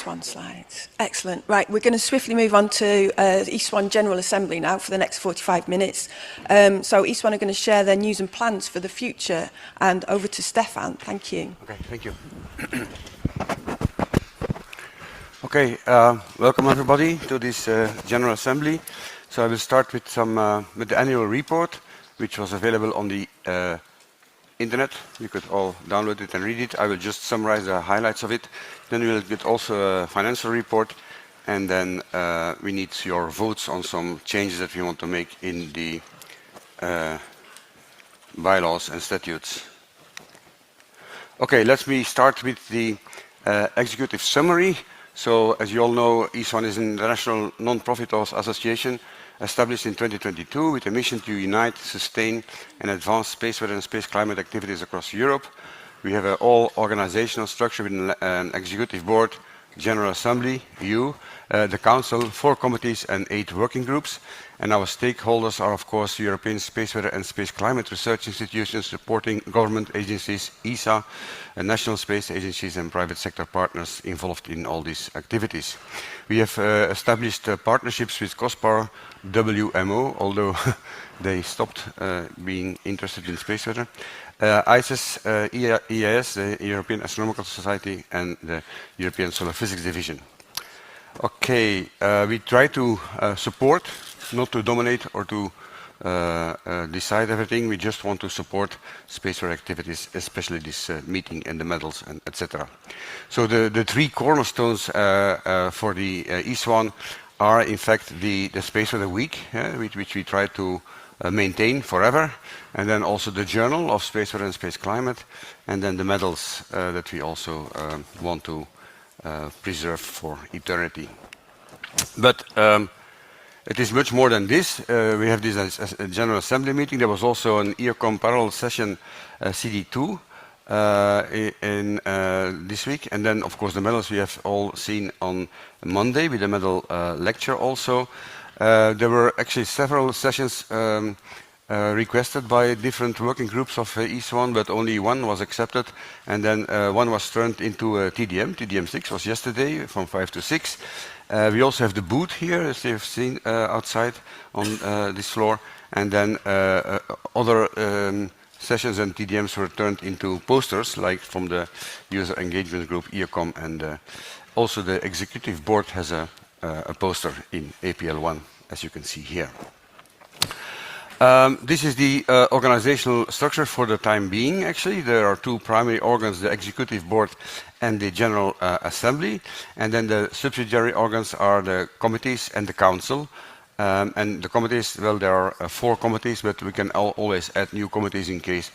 E-SWAN slides. Excellent. Right, we're going to swiftly move on to E-SWAN General Assembly now for the next 45 minutes. So E-SWAN are going to share their news and plans for the future. And over to Stefan. Thank you. Okay, thank you. Okay, welcome everybody to this General Assembly. So I will start with with the annual report, which was available on the internet. You could all download it and read it. I will just summarize the highlights of it. Then we will get also a financial report, and then we need your votes on some changes that we want to make in the bylaws and statutes. Okay, let me start with the executive summary. So, as you all know, E-SWAN is an international non-profit association established in 2022 with a mission to unite, sustain, and advance space weather and space climate activities across Europe. We have an all-organizational structure with an executive board, General Assembly, you, the Council, 4 committees and 8 working groups. And our stakeholders are, of course, European space weather and space climate research institutions supporting government agencies, ESA, and national space agencies and private sector partners involved in all these activities. We have established partnerships with COSPAR, WMO, although they stopped being interested in space weather, ICES, EAS, the European Astronomical Society, and the European Solar Physics Division. Okay, we try to support, not to dominate or to decide everything. We just want to support space weather activities, especially this meeting and the medals, and etc. So the 3 cornerstones for the E-SWAN are in fact the Space Weather Week, which we try to maintain forever, and then also the Journal of Space Weather and Space Climate, and then the medals that we also want to preserve for eternity. But it is much more than this. We have this as a General Assembly meeting. There was also an EOCOM parallel session, CD2, in this week. And then, of course, the medals we have all seen on Monday with the medal lecture also. There were actually several sessions requested by different working groups of E-SWAN, but only one was accepted, and then one was turned into TDM. TDM 6 was yesterday from 5 to 6. We also have the booth here, as you've seen outside on this floor, and then other sessions and TDMs were turned into posters, like from the user engagement group EOCOM, and also the executive board has a poster in APL1, as you can see here. This is the organizational structure for the time being, actually. There are 2 primary organs, the Executive Board and the General Assembly. And then the subsidiary organs are the committees and the Council. And the committees, well, there are 4 committees, but we can always add new committees in case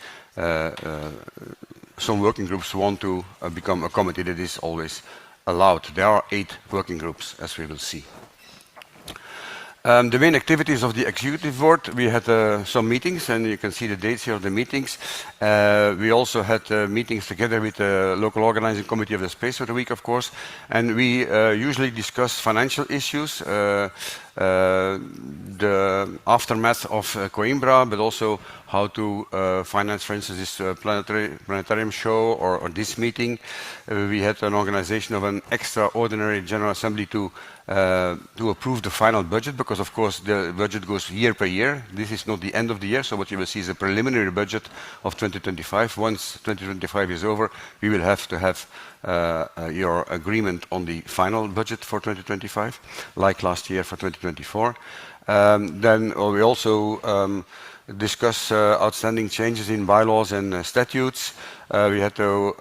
some working groups want to become a committee. That is always allowed. There are 8 working groups, as we will see. The main activities of the Executive Board, we had some meetings, and you can see the dates here of the meetings. We also had meetings together with the local organizing committee of the Space Weather Week, of course, and we usually discuss financial issues, the aftermath of Coimbra, but also how to finance, for instance, this planetarium show or this meeting. We had an organization of an extraordinary General Assembly to approve the final budget, because of course the budget goes year per year. This is not the end of the year, so what you will see is a preliminary budget of 2025. Once 2025 is over, we will have to have your agreement on the final budget for 2025, like last year for 2024. Then we also discuss outstanding changes in bylaws and statutes. We had to,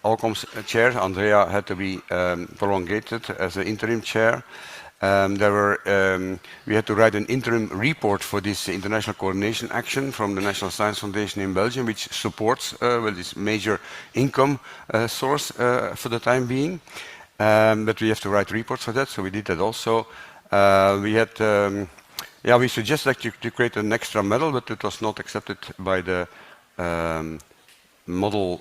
Alcom's chair, Andrea, had to be prolongated as an interim chair. We had to write an interim report for this international coordination action from the National Science Foundation in Belgium, which supports this major income source for the time being. But we have to write reports for that, so we did that also. We suggested to create an extra medal, but it was not accepted by the model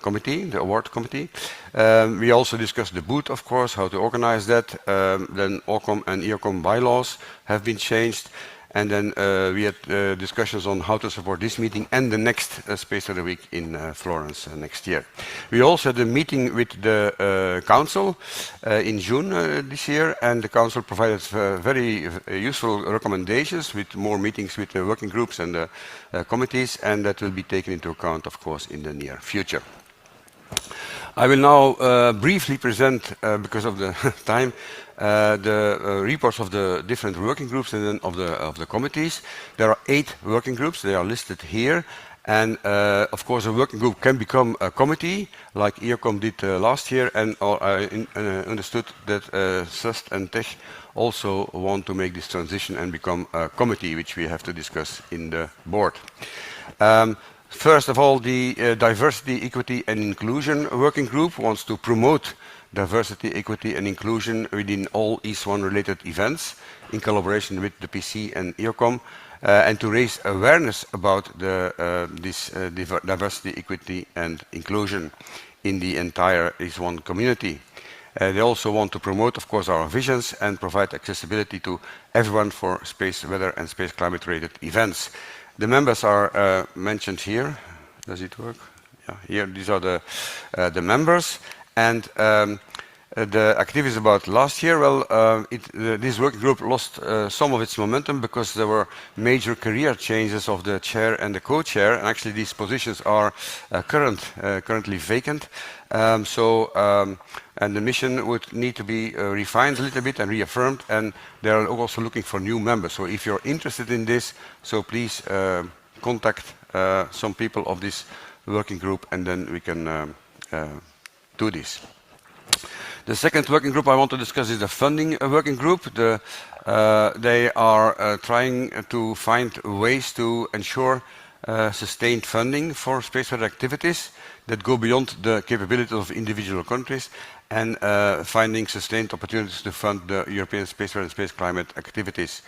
committee, the award committee. We also discussed the booth, of course, how to organize that. Then OCOM and EOCOM bylaws have been changed. And then we had discussions on how to support this meeting and the next Space Weather Week in Florence next year. We also had a meeting with the Council in June this year, and the Council provided very useful recommendations with more meetings with the working groups and the committees, and that will be taken into account, of course, in the near future. I will now briefly present, because of the time, the reports of the different working groups and then of the committees. There are 8 working groups. They are listed here. And of course, a working group can become a committee, like EOCOM did last year. And I understood that SUST and TECH also want to make this transition and become a committee, which we have to discuss in the board. First of all, the Diversity, Equity and Inclusion Working Group wants to promote diversity, equity and inclusion within all E-SWAN related events in collaboration with the PC and EOCOM, and to raise awareness about this diversity, equity and inclusion in the entire E-SWAN community. They also want to promote, of course, our visions and provide accessibility to everyone for space weather and space climate related events. The members are mentioned here. Does it work? Yeah, here, these are the members. And the activities about last year, well, this working group lost some of its momentum because there were major career changes of the chair and the co-chair, and actually these positions are currently vacant. And the mission would need to be refined a little bit and reaffirmed, and they are also looking for new members. So if you're interested in this, so please contact some people of this working group, and then we can do this. The second working group I want to discuss is the funding working group. They are trying to find ways to ensure sustained funding for space weather activities that go beyond the capabilities of individual countries, and finding sustained opportunities to fund the European space weather and space climate activities.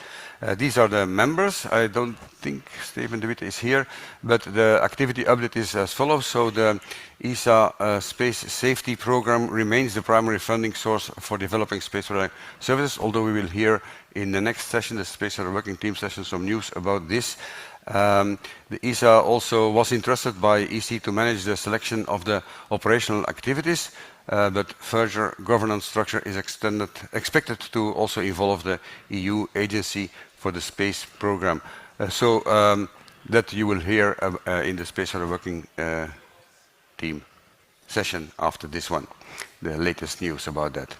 These are the members. I don't think Steven de Witte is here, but the activity update is as follows. So the ESA Space Safety Program remains the primary funding source for developing space weather services, although we will hear in the next session, the Space Weather Working Team session, some news about this. The ESA also was entrusted by EC to manage the selection of the operational activities, but further governance structure is expected to also involve the EU agency for the space program. That you will hear in the Space Weather Working Team session after this one, the latest news about that.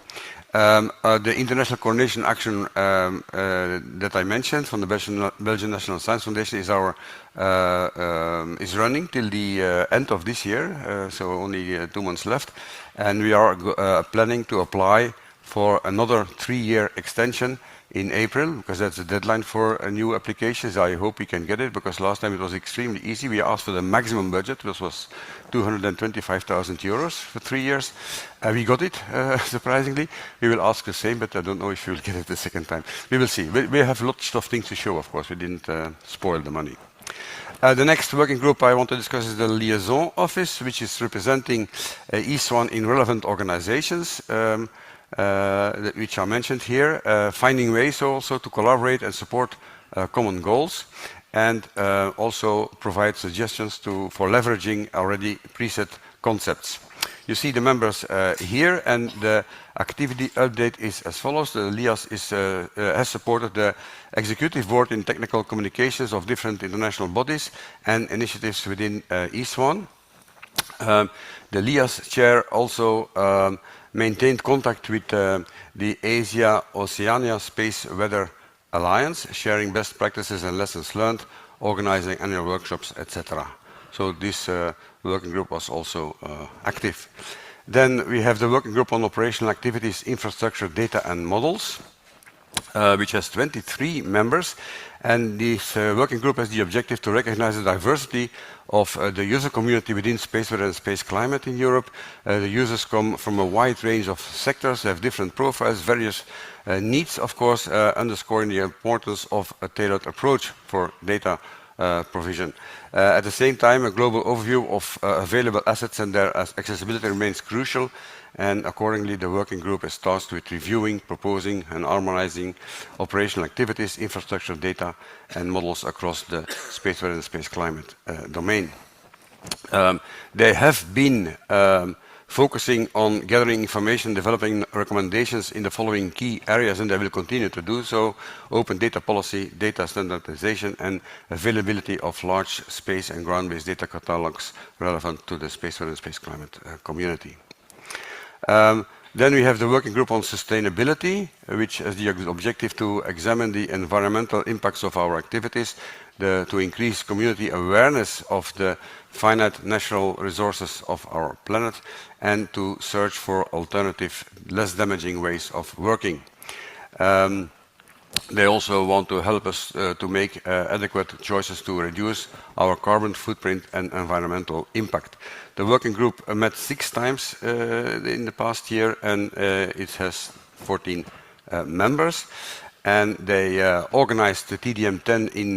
The international coordination action that I mentioned from the Belgian National Science Foundation is running till the end of this year, so only 2 months left, and we are planning to apply for another 3-year extension in April, because that's the deadline for new applications. I hope we can get it, because last time it was extremely easy. We asked for the maximum budget, which was 225,000 euros for 3 years. We got it, surprisingly. We will ask the same, but I don't know if we will get it the second time. We will see. We have lots of things to show, of course. We didn't spoil the money. The next working group I want to discuss is the Liaison Office, which is representing E-SWAN in relevant organizations, which are mentioned here, finding ways also to collaborate and support common goals, and also provide suggestions for leveraging already preset concepts. You see the members here, and the activity update is as follows. The LIAS has supported the executive board in technical communications of different international bodies and initiatives within E-SWAN. The LIAS chair also maintained contact with the Asia-Oceania Space Weather Alliance, sharing best practices and lessons learned, organizing annual workshops, etc. So this working group was also active. Then we have the working group on operational activities, infrastructure, data and models, which has 23 members. And this working group has the objective to recognize the diversity of the user community within space weather and space climate in Europe. The users come from a wide range of sectors, have different profiles, various needs, of course, underscoring the importance of a tailored approach for data provision. At the same time, a global overview of available assets and their accessibility remains crucial, and accordingly the working group is tasked with reviewing, proposing and harmonizing operational activities, infrastructure, data and models across the space weather and space climate domain. They have been focusing on gathering information, developing recommendations in the following key areas, and they will continue to do so: open data policy, data standardization, and availability of large space and ground-based data catalogs relevant to the space weather and space climate community. Then we have the working group on sustainability, which has the objective to examine the environmental impacts of our activities, to increase community awareness of the finite natural resources of our planet, and to search for alternative, less damaging ways of working. They also want to help us to make adequate choices to reduce our carbon footprint and environmental impact. The working group met 6 times in the past year, and it has 14 members. And they organized the TDM10 in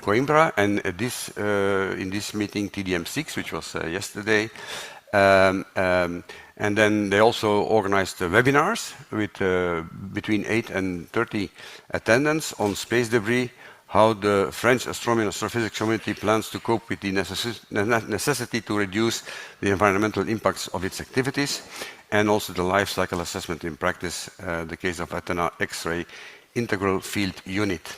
Coimbra, and in this meeting TDM6, which was yesterday. And then they also organized webinars with between 8 and 30 attendants on space debris, how the French astronomy and astrophysics community plans to cope with the necessity to reduce the environmental impacts of its activities, and also the life cycle assessment in practice, the case of Athena X-ray Integral Field Unit.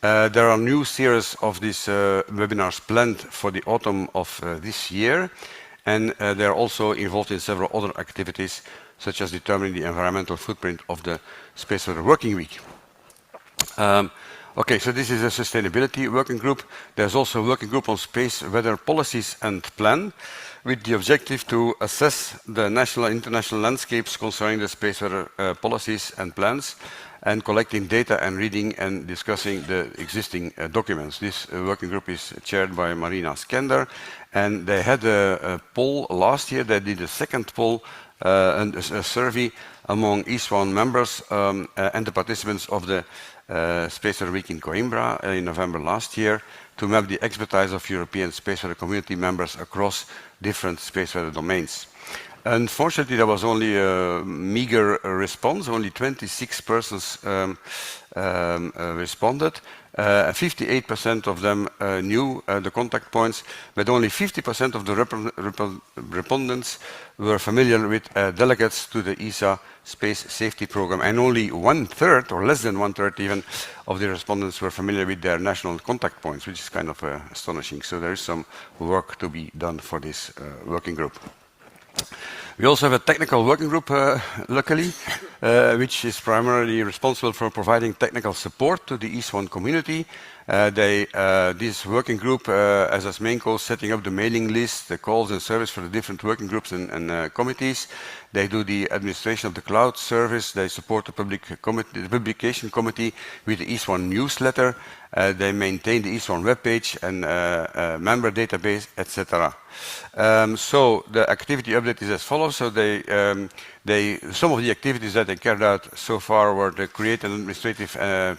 There are new series of these webinars planned for the autumn of this year, and they are also involved in several other activities, such as determining the environmental footprint of the Space Weather Working Week. Okay, so this is a sustainability working group. There's also a working group on space weather policies and plan, with the objective to assess the national and international landscapes concerning the space weather policies and plans, and collecting data and reading and discussing the existing documents. This working group is chaired by Marina Skender, and they had a poll last year. They did a second poll and a survey among E-SWAN members and the participants of the Space Weather Week in Coimbra in November last year, to map the expertise of European space weather community members across different space weather domains. Unfortunately, there was only a meager response. Only 26 persons responded. 58% of them knew the contact points, but only 50% of the respondents were familiar with delegates to the ESA Space Safety Program, and only 1/3, or less than 1/3 even, of the respondents were familiar with their national contact points, which is kind of astonishing. So there is some work to be done for this working group. We also have a technical working group, luckily, which is primarily responsible for providing technical support to the E-SWAN community. This working group has as main goal setting up the mailing list, the calls and service for the different working groups and committees. They do the administration of the cloud service. They support the publication committee with the E-SWAN newsletter. They maintain the E-SWAN webpage and member database, etc. So the activity update is as follows. So some of the activities that they carried out so far were to create administrative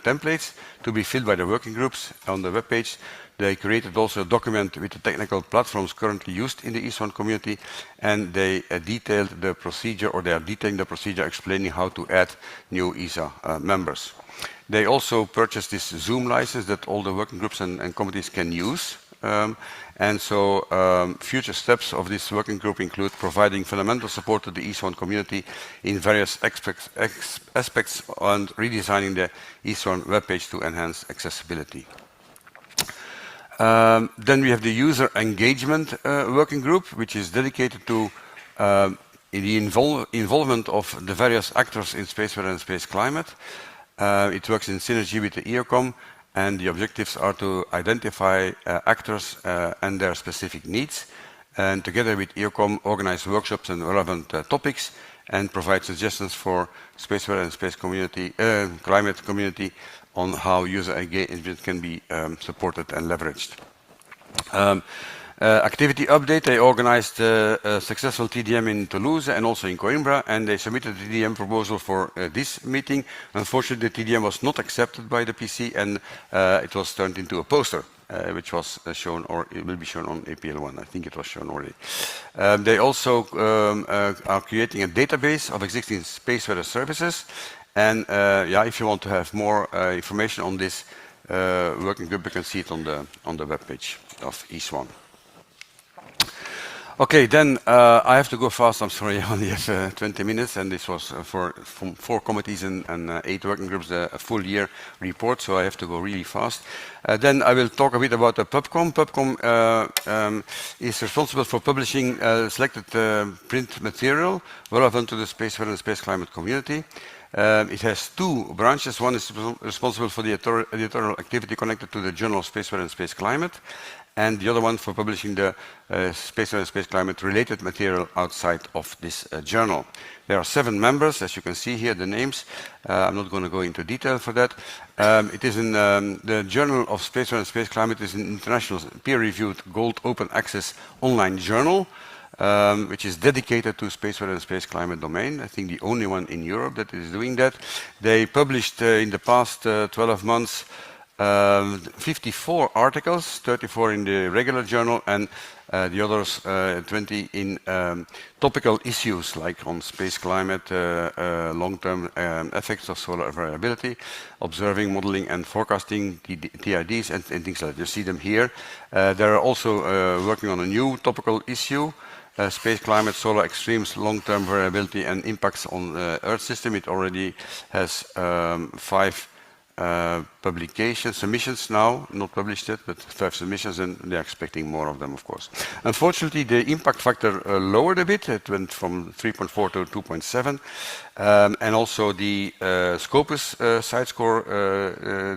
templates to be filled by the working groups on the webpage. They created also a document with the technical platforms currently used in the E-SWAN community, and they detailed the procedure, or they are detailing the procedure, explaining how to add new ESA members. They also purchased this Zoom license that all the working groups and committees can use. And so future steps of this working group include providing fundamental support to the E-SWAN community in various aspects, and redesigning the E-SWAN webpage to enhance accessibility. Then we have the user engagement working group, which is dedicated to the involvement of the various actors in space weather and space climate. It works in synergy with the EOCOM, and the objectives are to identify actors and their specific needs, and together with EOCOM organize workshops and relevant topics, and provide suggestions for space weather and space community, climate community, on how user engagement can be supported and leveraged. Activity update, they organized a successful TDM in Toulouse and also in Coimbra, and they submitted the TDM proposal for this meeting. Unfortunately, the TDM was not accepted by the PC, and it was turned into a poster. which was shown, or it will be shown on APL1. I think it was shown already. They also are creating a database of existing space weather services. And yeah, if you want to have more information on this working group, you can see it on the webpage of E-SWAN. Okay, then I have to go fast. I'm sorry, I only have 20 minutes, and this was from 4 committees and 8 working groups, a full year report, so I have to go really fast. Then I will talk a bit about the PubCom. PubCom is responsible for publishing selected print material relevant to the space weather and space climate community. It has 2 branches. One is responsible for the editorial activity connected to the Journal of Space Weather and Space Climate, and the other one for publishing the space weather and space climate related material outside of this journal. There are 7 members, as you can see here, the names. I'm not going to go into detail for that. It is in the Journal of Space Weather and Space Climate is an international peer-reviewed gold open access online journal, which is dedicated to space weather and space climate domain. I think the only one in Europe that is doing that. They published in the past 12 months 54 articles, 34 in the regular journal, and the others 20 in topical issues like on space climate, long-term effects of solar variability, observing, modeling and forecasting, TIDs and things like that. You see them here. They are also working on a new topical issue, space climate, solar extremes, long-term variability and impacts on the Earth system. It already has 5 submissions now, not published yet, but 5 submissions, and they're expecting more of them, of course. Unfortunately, the impact factor lowered a bit. It went from 3.4 to 2.7, and also the Scopus side score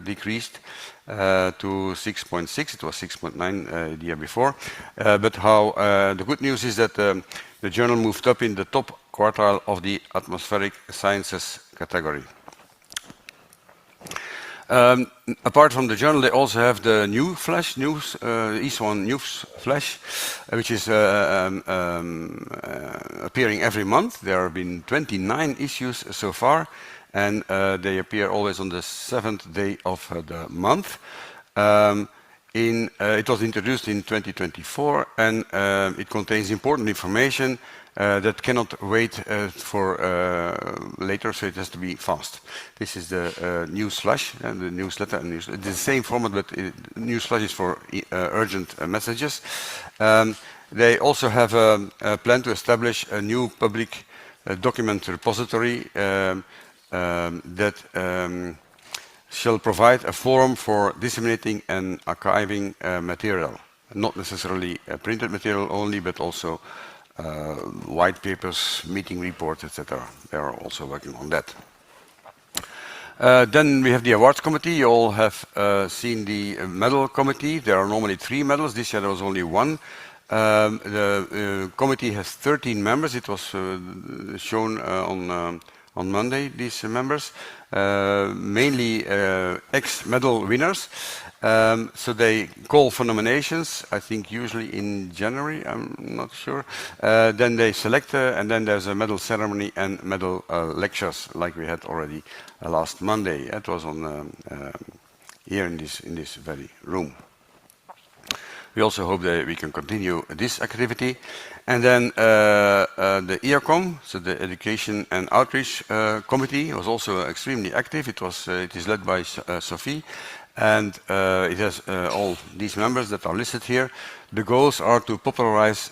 decreased to 6.6. It was 6.9 the year before. But the good news is that the journal moved up in the top quartile of the atmospheric sciences category. Apart from the journal, they also have the new flash news, E-SWAN News Flash, which is appearing every month. There have been 29 issues so far, and they appear always on the 7th day of the month. It was introduced in 2024, and it contains important information that cannot wait for later, so it has to be fast. This is the news flash and the newsletter. It's the same format, but news flash is for urgent messages. They also have a plan to establish a new public document repository that shall provide a forum for disseminating and archiving material, not necessarily printed material only, but also white papers, meeting reports, etc. They are also working on that. Then we have the awards committee. You all have seen the medal committee. There are normally 3 medals. This year there was only 1. The committee has 13 members. It was shown on Monday, these members, mainly ex-medal winners. So they call for nominations, I think usually in January, I'm not sure. Then they select, and then there's a medal ceremony and medal lectures, like we had already last Monday. It was on here in this very room. We also hope that we can continue this activity. And then the EACOM, so the Education and Outreach Committee, was also extremely active. It is led by Sophie, and it has all these members that are listed here. The goals are to popularize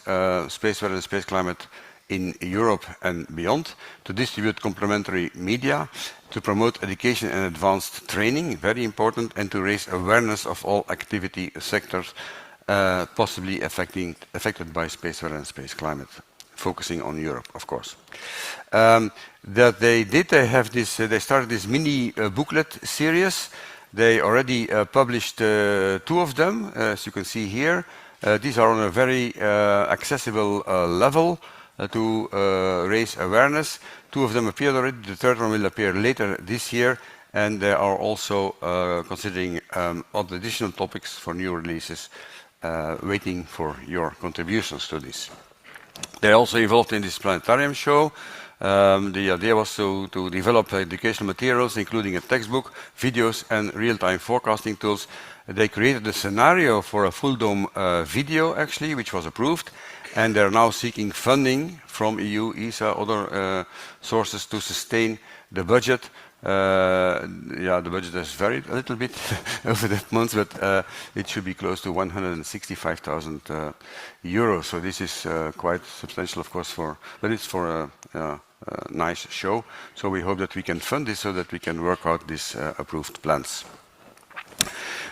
space weather and space climate in Europe and beyond, to distribute complementary media, to promote education and advanced training, very important, and to raise awareness of all activity sectors possibly affected by space weather and space climate, focusing on Europe, of course. That they have this. They started this mini booklet series. They already published 2 of them, as you can see here. These are on a very accessible level to raise awareness. 2 of them appeared already. The 3rd one will appear later this year, and they are also considering other additional topics for new releases. Waiting for your contributions to this. They're also involved in this planetarium show, The idea was to develop educational materials, including a textbook, videos, and real-time forecasting tools. They created a scenario for a full dome video, actually, which was approved, and they're now seeking funding from EU, ESA, other sources to sustain the budget. Yeah, the budget has varied a little bit over the months, but it should be close to 165,000 euros. So this is quite substantial, of course, but it's for a nice show. So we hope that we can fund this so that we can work out these approved plans.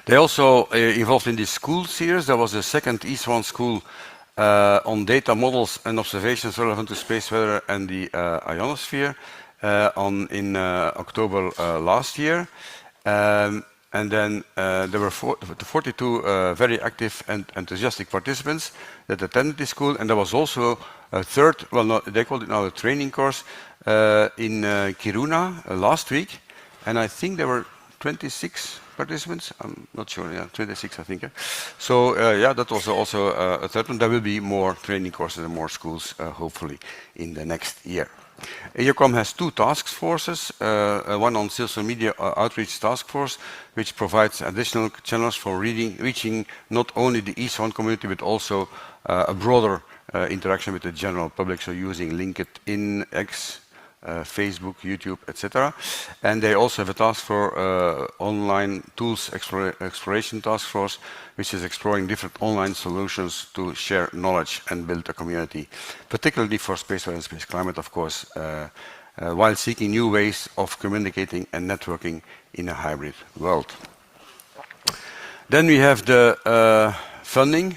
They also involved in this school series. There was a second E-SWAN school on data models and observations relevant to space weather and the ionosphere. In October last year. And then there were 42 very active and enthusiastic participants that attended this school. And there was also a third, well, no, they called it now a training course in Kiruna last week. And I think there were 26 participants. I'm not sure, yeah, 26 I think. So yeah, that was also a third one. There will be more training courses and more schools, hopefully, in the next year. EUCOM has two task forces, one on social media outreach task force, which provides additional channels for reaching not only the E-SWAN community, but also a broader interaction with the general public, so using LinkedIn, X, Facebook, YouTube, etc. And they also have a task for online tools exploration task force, which is exploring different online solutions to share knowledge and build a community, particularly for space weather and space climate, of course, while seeking new ways of communicating and networking in a hybrid world. Then we have the funding.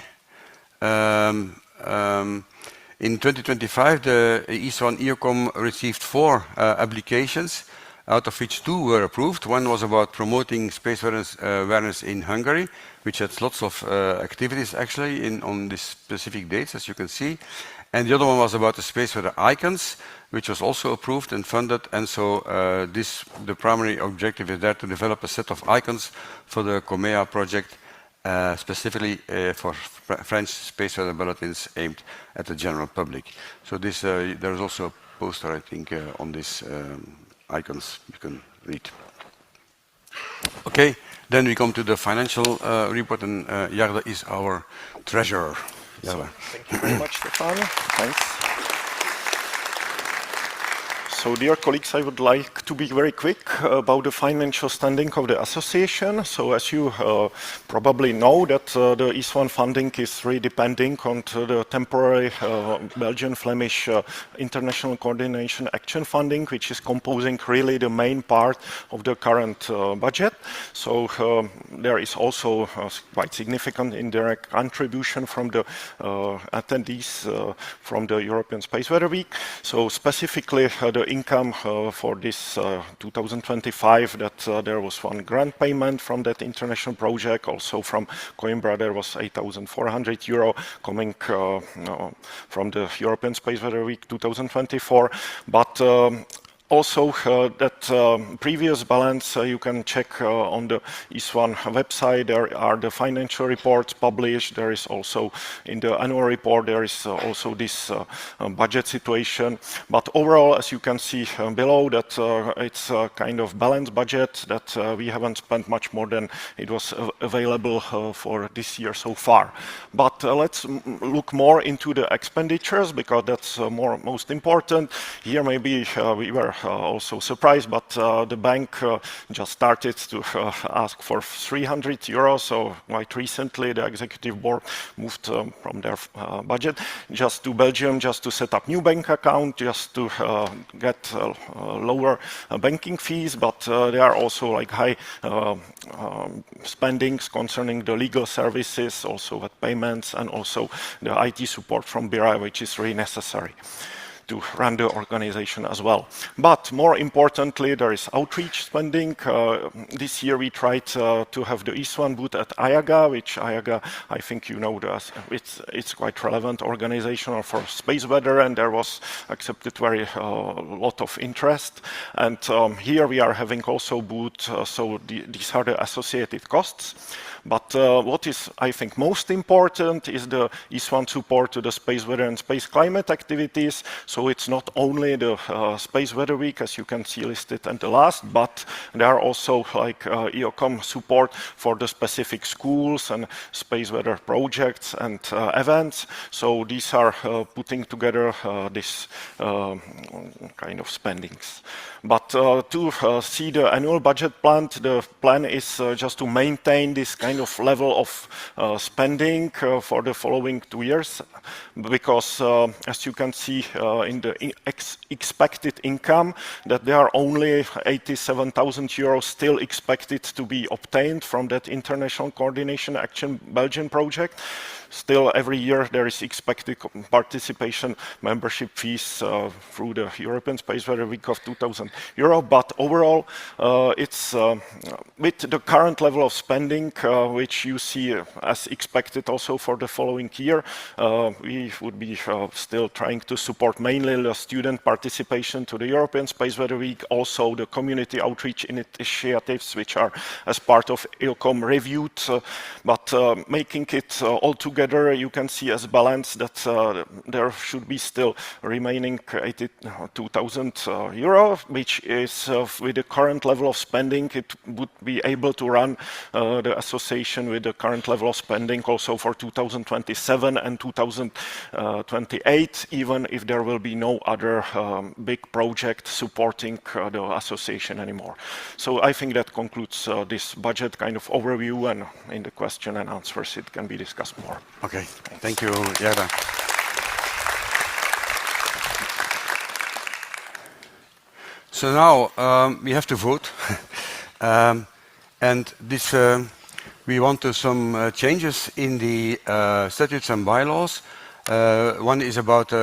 In 2025, the E-SWAN EUCOM received 4 applications, out of which 2 were approved. One was about promoting space awareness in Hungary, which had lots of activities actually on these specific dates, as you can see. And the other one was about the space weather icons, which was also approved and funded. And so the primary objective is there to develop a set of icons for the Umea project, specifically for French space weather bulletins aimed at the general public. So this, there is also a poster, I think, on these icons you can read. Okay, then we come to the financial report, and Jarda is our treasurer. So, thank you very much, Stefan. Thanks. So, dear colleagues, I would like to be very quick about the financial standing of the association. So, as you probably know, that the E-SWAN funding is really depending on the temporary Belgian-Flemish International Coordination Action Funding, which is composing really the main part of the current budget. So, there is also a quite significant indirect contribution from the attendees from the European Space Weather Week. So, specifically, the income for this 2025, that there was one grant payment from that international project. Also from Coimbra there was 8,400 euro coming from the European Space Weather Week 2024. But also, that previous balance you can check on the E-SWAN website. There are the financial reports published. There is also in the annual report, there is also this budget situation. But overall, as you can see below, that it's a kind of balanced budget, that we haven't spent much more than it was available for this year so far. But let's look more into the expenditures, because that's most important. Here maybe we were also surprised, but the bank just started to ask for 300 euros. So quite recently, the executive board moved from their budget just to Belgium, just to set up new bank account, just to get lower banking fees. But there are also like high spendings concerning the legal services, also with payments, and also the IT support from BIRA, which is really necessary to run the organization as well. But more importantly, there is outreach spending. This year we tried to have the E-SWAN booth at IAGA, which IAGA, I think you know, it's quite relevant organization for space weather, and there was accepted very lot of interest. And here we are having also booth, so these are the associated costs. But what is, I think, most important is the E-SWAN support to the space weather and space climate activities. So it's not only the Space Weather Week, as you can see listed at the last, but there are also like EOCOM support for the specific schools and space weather projects and events. So these are putting together this kind of spendings. But to see the annual budget plan, the plan is just to maintain this kind of level of spending for the following 2 years, because as you can see in the expected income, that there are only 87,000 euros still expected to be obtained from that International Coordination Action Belgian project. Still, every year there is expected participation membership fees through the European Space Weather Week of 2,000 euro. But overall, it's with the current level of spending, which you see as expected also for the following year, we would be still trying to support mainly the student participation to the European Space Weather Week, also the community outreach initiatives, which are as part of EOCOM reviewed, but making it all together, you can see as balance that there should be still remaining 82,000 euro, which is with the current level of spending, it would be able to run the association with the current level of spending also for 2027 and 2028, even if there will be no other big project supporting the association anymore. So I think that concludes this budget kind of overview, and in the question and answers it can be discussed more. Okay, thank you, Jara. So now we have to vote, and this we want to some changes in the statutes and bylaws. One is about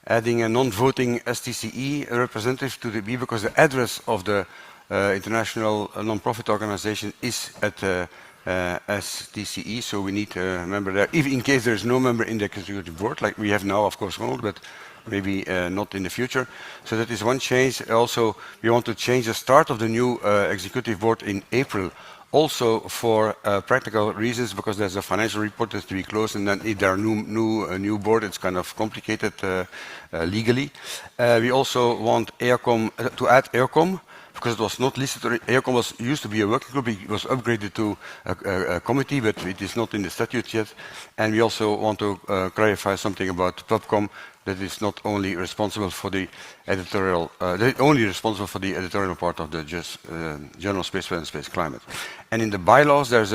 adding a non-voting STCE representative to the B, because the address of the international non-profit organization is at STCE, so we need a member there. If in case there's no member in the executive board, like we have now, of course, Ronald, but maybe not in the future. So that is one change. Also, we want to change the start of the new executive board in April, also for practical reasons, because there's a financial report that's to be closed, and then if there are new board, it's kind of complicated legally. We also want EOCOM to add EOCOM, because it was not listed. EOCOM used to be a working group. It was upgraded to a committee, but it is not in the statute yet. And we also want to clarify something about PubCom, that is not only responsible for the editorial, only responsible for the editorial part of the General Space Weather and Space Climate. And in the bylaws, there's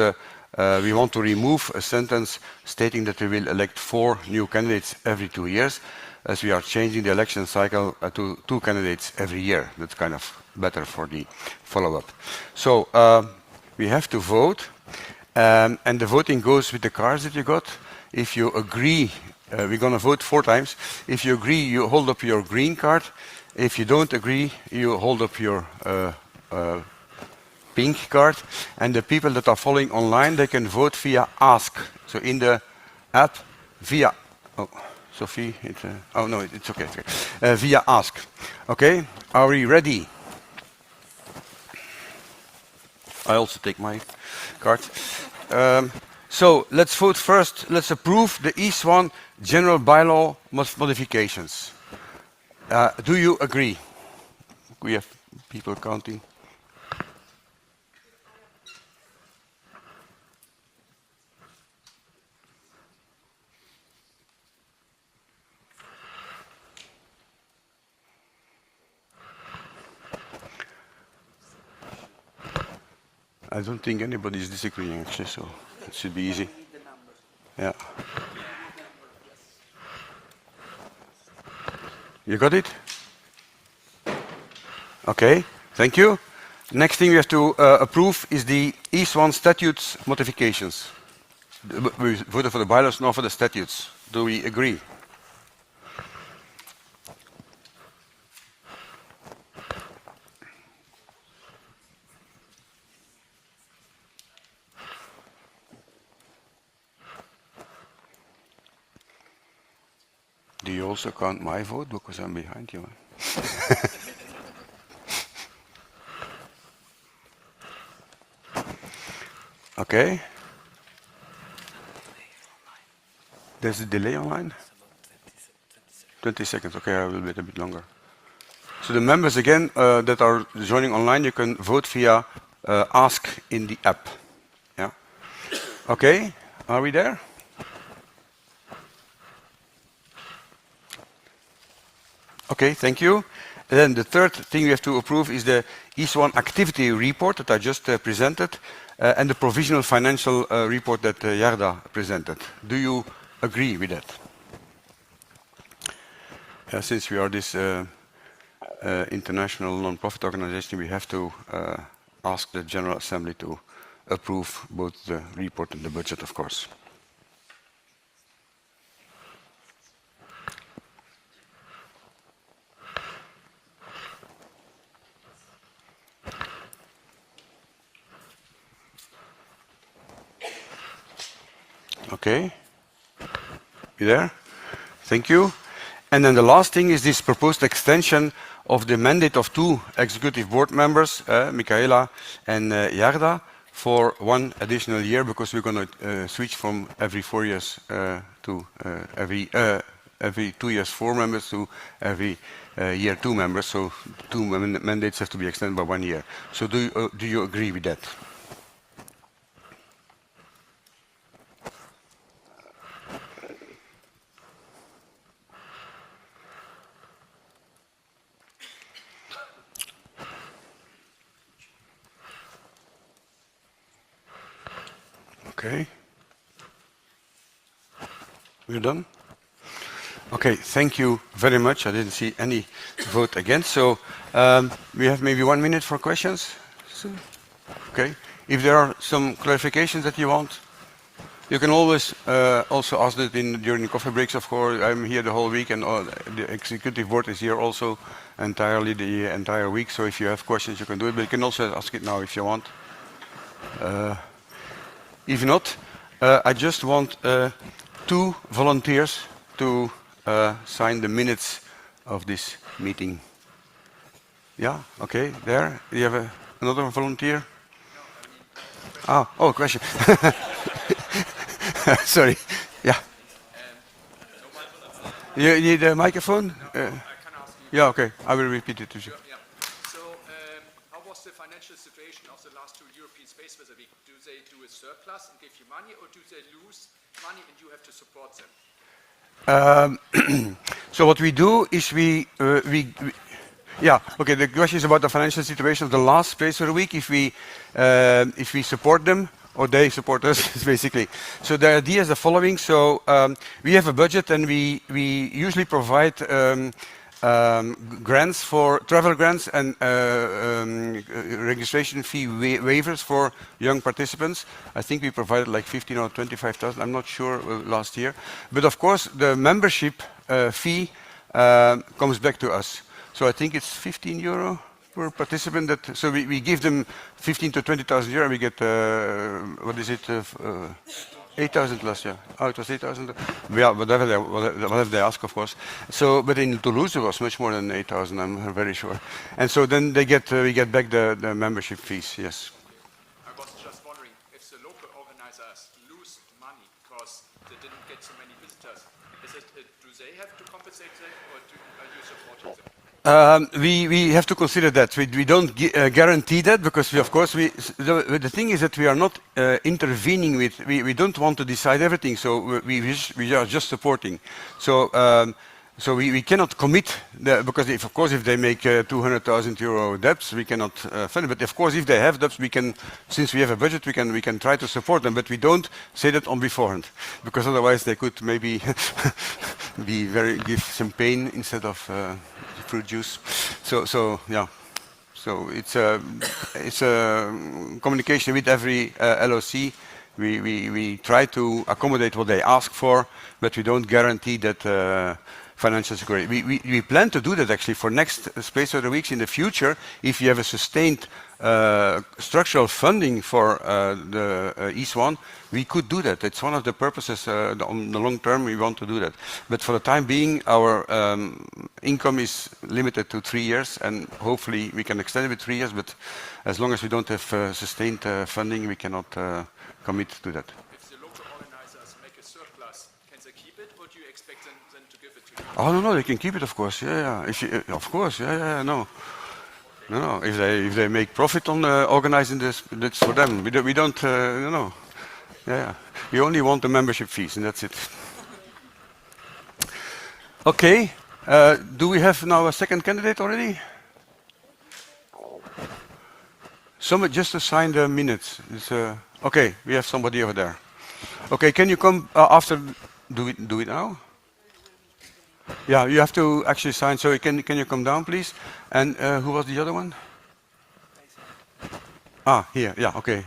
we want to remove a sentence stating that we will elect 4 new candidates every 2 years, as we are changing the election cycle to 2 candidates every year. That's kind of better for the follow-up. So we have to vote, and the voting goes with the cards that you got. If you agree, we're going to vote 4 times. If you agree, you hold up your green card. If you don't agree, you hold up your pink card. And the people that are following online, they can vote via Ask. So in the app, via... Oh, Sophie, oh no, it's okay. It's okay. Via Ask. Okay, are we ready? I also take my card. So let's vote first. Let's approve the E-SWAN General Bylaw modifications. Do you agree? We have people counting. I don't think anybody is disagreeing, actually, so it should be easy. Yeah. You got it? Okay, thank you. Next thing we have to approve is the E-SWAN Statutes modifications. We voted for the bylaws, now for the statutes. Do we agree? Do you also count my vote, because I'm behind you? Okay. There's a delay online? 20 seconds. Okay, I will wait a bit longer. So the members, again, that are joining online, you can vote via Ask in the app. Yeah. Okay, are we there? Okay, thank you. And then the third thing we have to approve is the E-SWAN activity report that I just presented, and the provisional financial report that Jarda presented. Do you agree with that? Since we are this international non-profit organization, we have to ask the General Assembly to approve both the report and the budget, of course. Okay. You there? Thank you. And then the last thing is this proposed extension of the mandate of 2 executive board members, Michaela and Jarda, for 1 additional year, because we're going to switch from every 4 years to every 2 years 4 members to every year 2 members. So 2 mandates have to be extended by 1 year. So do you agree with that? Okay. We're done? Okay, thank you very much. I didn't see any vote against. So we have maybe 1 minute for questions. Okay. If there are some clarifications that you want, you can always also ask that during the coffee breaks, of course. I'm here the whole week, and the executive board is here also entirely the entire week. So if you have questions, you can do it. But you can also ask it now if you want. If not, I just want 2 volunteers to sign the minutes of this meeting. Yeah, okay, there. Do you have another volunteer? Oh, question. Sorry. Yeah. You need a microphone? I can ask you. Yeah, okay. I will repeat it to you. Yeah. So, how was the financial situation of the last 2 European Space Weather Week? Do they do a surplus and give you money, or do they lose money and you have to support them? So what we do is yeah, okay, the question is about the financial situation of the last Space Weather Week, if we support them, or they support us, basically. So the idea is the following. So we have a budget, and we usually provide grants for travel grants and registration fee waivers for young participants. I think we provided like 15 or 25,000. I'm not sure last year. But of course, the membership fee comes back to us. So I think it's €15 per participant. So we give them 15 to 20,000 euro, and we get what is it? 8,000 last year. Oh, it was 8,000. Yeah, whatever they ask, of course. So, but in Toulouse it was much more than 8,000. I'm very sure. And so then we get back the membership fees. Yes. I was just wondering if the local organizers lose money because they didn't get so many visitors. Do they have to compensate them, or are you supporting them? We have to consider that. We don't guarantee that, because of course the thing is that we are not intervening with. We don't want to decide everything. So we are just supporting. So so we cannot commit because if they make 200,000 euro debts, we cannot fund it. But of course, if they have debts, we can. Since we have a budget, we can try to support them. But we don't say that on beforehand, because otherwise they could maybe give champagne instead of fruit juice. So yeah. So it's a communication with every LOC. We try to accommodate what they ask for, but we don't guarantee that financial security. We plan to do that actually for next Space Weather Weeks in the future. If you have a sustained structural funding for the E-SWAN, we could do that. It's one of the purposes on the long term we want to do that. But for the time being, our income is limited to 3 years, and hopefully we can extend it with 3 years. But as long as we don't have sustained funding, we cannot commit to that. If the local organizers make a surplus, can they keep it? Oh no, they can keep it, of course. Yeah, yeah. If you, of course, yeah, yeah, no. No, if they make profit on organizing this, that's for them. We don't, no. Yeah, yeah. We only want the membership fees, and that's it. Okay. Do we have now a second candidate already? Someone just to sign the minutes. Okay, we have somebody over there. Okay, can you come after? Do it now? Yeah, you have to actually sign. So can you come down, please? And who was the other one? Ah, here. Yeah. Okay.